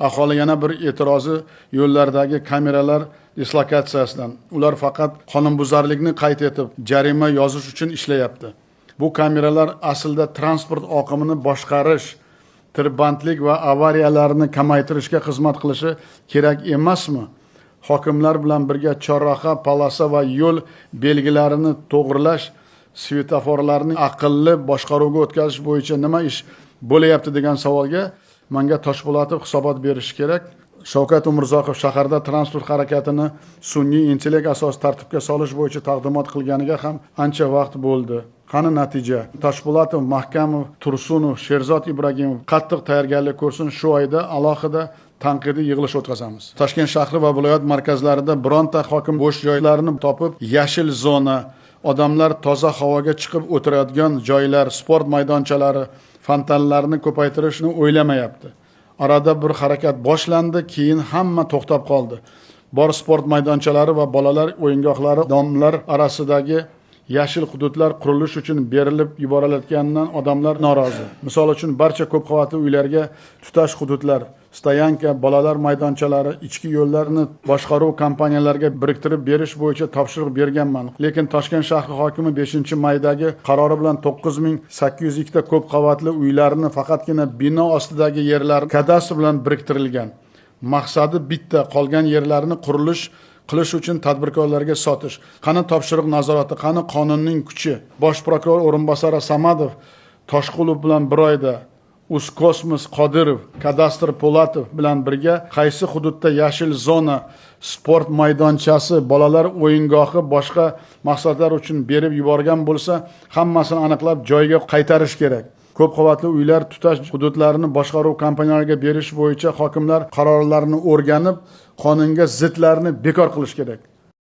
Aholi yana bir e'tirozi yo'llardagi kameralar dislokatsiyasidan. Ular faqat qonunbuzarlikni qayd etib, jarima yozish uchun ishlayapti. Bu kameralar aslida transport oqimini boshqarish, tirbandlik va avariyalarni kamaytirishga xizmat qilishi kerak emasmi? Hokimlar bilan birga chorraha, polasa va yo'l belgilarini to'g'rilash, svetoforlarni aqlli boshqaruvga o'tkazish bo'yicha nima ish bo'layapti degan savolga menga Toshpo'latov hisobot berishi kerak. Shavkat Umurzoqov shaharda transport harakatini sun'iy intellekt asosida tartibga solish bo'yicha taqdimot qilganiga ham ancha vaqt bo'ldi. Qani natija? Toshpo'latov, Mahkamov, Tursunov, Sherzod Ibragimov qattiq tayyorgarlik ko'rsin, shu oyda alohida tanqidiy yig'ilish o'tkazamiz. Toshkent shahri va viloyat markazlarida bironta hokim bo'sh joylarni topib, yashil zona, odamlar toza havoga chiqib o'tiradigan joylar, sport maydonchalari, fontanlarni ko'paytirishni o'ylamayapti. Arada bir harakat boshlandi, keyin hamma to'xtab qoldi. Bor sport maydonchalari va bolalar o'yingohlari domlar orasidagi yashil hududlar qurilish uchun berilib yuborilayotganidan odamlar norozi. Misol uchun barcha ko'p qavatli uylarga tutash hududlar, stoyanka, bolalar maydonchalari, ichki yo'llarni boshqaruv kompaniyalariga biriktirib berish bo'yicha topshiriq berganman. Lekin Toshkent shahri hokimi 5-maydagi qarori bilan 9802 ta ko'p qavatli uylarni faqatgina bino ostidagi yerlar kadastr bilan biriktirilgan. Maqsadi bitta, qolgan yerlarni qurilish qilish uchun tadbirkorlarga sotish. Qani topshiriq nazorati, qani qonunning kuchi? Bosh prokuror o'rinbosari Samadov Toshqulov bilan bir oyda Uskosmos Qodirov, Kadastr Po'latov bilan birga qaysi hududda yashil zona, sport maydonchasi, bolalar o'yingohi boshqa maqsadlar uchun berib yuborgan bo'lsa, hammasini aniqlab joyiga qaytarish kerak. Ko'p qavatli uylar tutash hududlarini boshqaruv kompaniyalariga berish bo'yicha hokimlar qarorlarini o'rganib, qonunga zidlarni bekor qilish kerak.